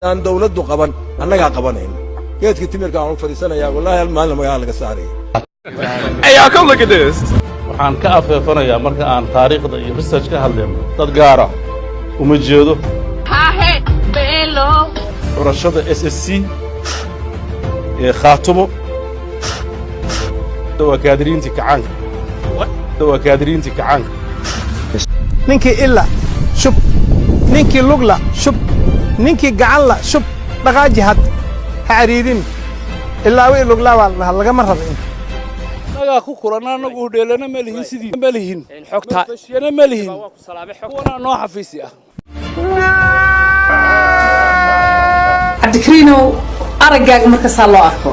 aan dawladdu qaban annaga qabanayna geedka timirka aan u fariisanaya wallahi maalin magaala laga saaray Hey, y'all come look at this. waxaan ka afeefanayaa marka aan taariikhda iyo research ka hadlayno dad gaara uma jeedo xurashada SSC ee khaatumo waa kaadiriintii kacaanka ninkii illa shub ninkii lugla shub ninkii gacan la shub dhaqaaji had ha cariirin ilaa way lugla waa lagama rabo naga ku kulana anagu dheelana malihin sidii malihin xogta shana malihin wana noo xafiisi ah Abdikrino aragaaga marka saa loo arko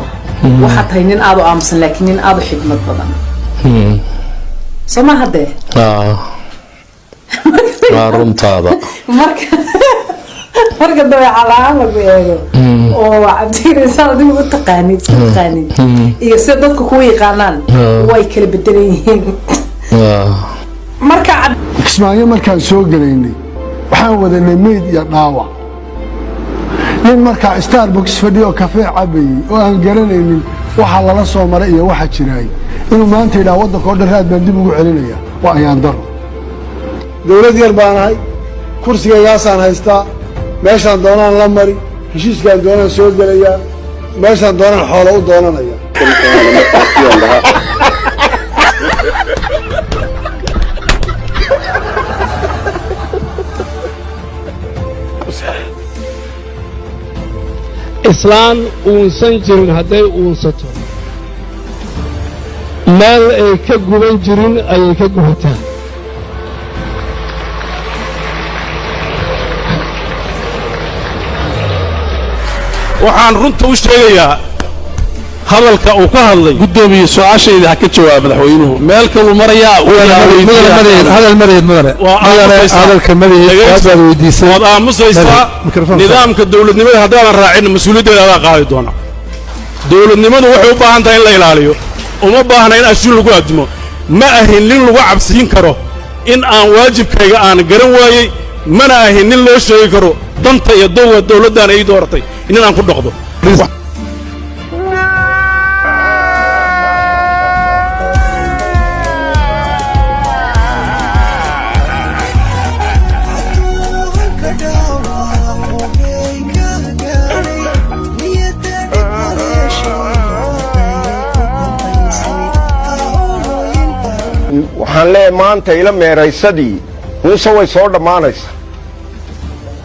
waxa tahay nin aad u aamusan laakiin nin aad u xigmad badan soma hadee runtaada marka dabeecad la'aan lagu eego oo Abdikrino saa adigu u taqaanid iyo sida dadku ku yaqaanaan way kala bedelan yihiin marka Kismaayo markaan soo galeynay waxaan wadanay meyd iyo dhaawac nin markaa Starbucks fadhiyo kafee cabay oo aan garanaynin waxa lala soo maray iyo waxa jiray inuu maanta ilaa wadanka oo dhan raad baan dib ugu celinaya waa ayaan daro dawlad yar baan ahay kursigaygaasaan haystaa meeshaan doonaan la mari heshiiskaan doonaan soo gelaya meeshaan doonaan xoolo u doonanaya islaan uunsan jirin hadday uunsato meel ay ka guban jirin ayay ka gubataa waxaan runta u sheegayaa hadalka uu ka hadlay gudoomiye su'aashayda ha ka jawaab madaxweynuhu meel kalu marayaa hadalka madaxweynaha waad weydiisay waad aamusaysaa nidaamka dawladnimada haddaadan raacin mas'uuliyaddeeda adaa qaadi doona dawladnimadu waxay u baahan tahay in la ilaaliyo uma baahna in ashuun lagu addimo ma ahin nin lagu cabsiin karo in aan waajibkayga aan garan waayey mana ahin nin loo sheegi karo danta iyo dowga dawladdan ay dooratay in aan ku dhaqdo waxaan leeyahay maanta ila meeraysadii muuse way soo dhammaanaysaa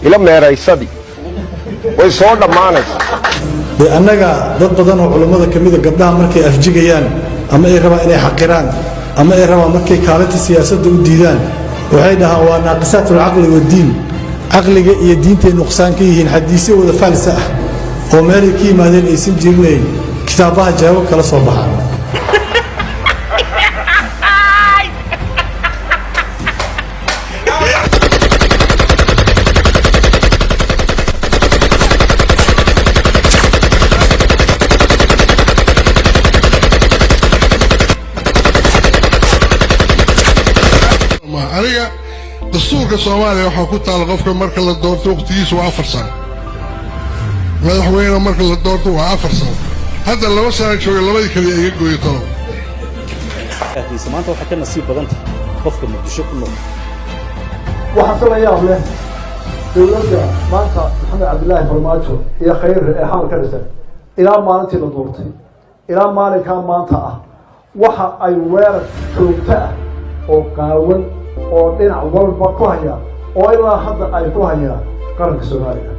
ila meeraysadii way soo dhammaanaysaa annaga dad badan oo culimada kamida gabdhaha markay afjigayaan ama ay rabaan inay xaqiraan ama ay rabaan markay kaalinta siyaasadda u diidaan waxay dhahaan waa naaqisatul aqli wa diin aqliga iyo diinta nuqsaan ka yihiin xadiisyo wada falsa ah oo meelay ka yimaadeen aysan jirnayn kitaabaha jawaab kala soo baxaan aniga dastuurka Soomaaliya waxa ku taal qofka marka la doorto waqtigiisu waa 4 sano madaxweynaha marka la doorto waa 4 sano hadda 2 sano jooga labadii kale ay gooyo talo maanta waxa ka nasiib badan qofka muqdisho ku nool waxa la yaab leh dawladda maanta Maxamed Cabdullaahi Farmaajo iyo khayr ee xal ka dhisan ilaa maalintii la doortay ilaa maalinka maanta ah waxa ay weerar joogto ah oo qaawan oo dhinac walba ku haya oo ilaa hadda ay ku hayaan qaranka Soomaaliya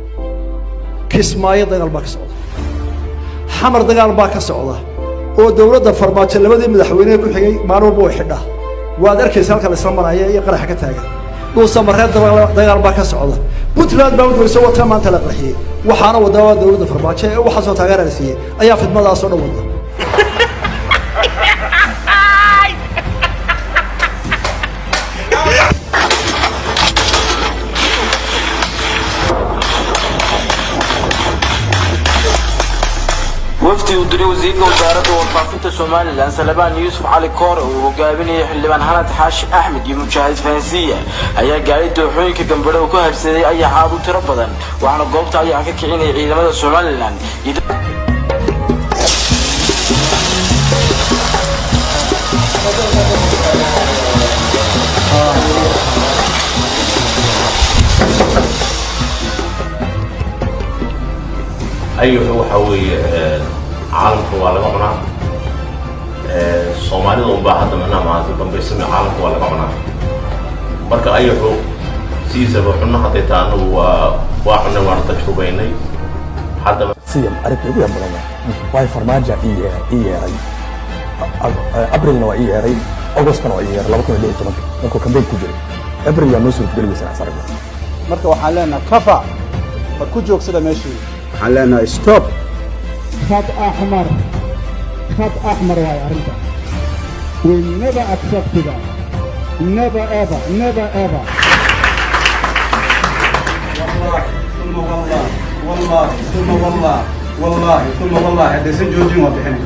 Kismaayo dagaal baa ka socda xamar dagaal baa ka socda oo dawladda Farmaajo labadii madaxweyne ku xigay maalmo buu xidha waad arkaysaa halka la isla maraya iyo qarax ka taagan dhuusa mareed dagaal baa ka socda Puntland baa wadayso wata maanta la qarxiyay waxaana wadada dawladda Farmaajo ee waxa soo taageerayay ayaa fidmadaas oo dhawada وفتي ودري وزير وزارة وفافنة سوماليلاند سلبان يوسف علي كور وقابلني حلبان هانت حاشي أحمد يمجاهد فانسية أيا قاعد دوحوين كجنبره وكهر سيدي أي حابو تربضا وعنا قوبت أي حكي كعيني عيد مدى سوماليلاند أيه هو حوي عالم كوالي قمنا الصومالي ضمبا حتى منها ما ضمبا يسمي عالم كوالي قمنا بركة أيه هو سيسا بحنا حطيتان وواحنا وانا تجربيني حتى سيم أريد أقول يا بلنا واي فرماجة إيه أبريل نوع إيه ري أغسطس نوع إيه لو كنا ليه تمك نكو كم بيت كجري أبريل يا نوصل تقول بس أنا صار marka waxaan leenahay kafa ma ku joogsada meeshii waxaan leenahay stop خط أحمر يا أرنتا we never accept that never ever والله ثم والله هذا سنجوجين وضحنا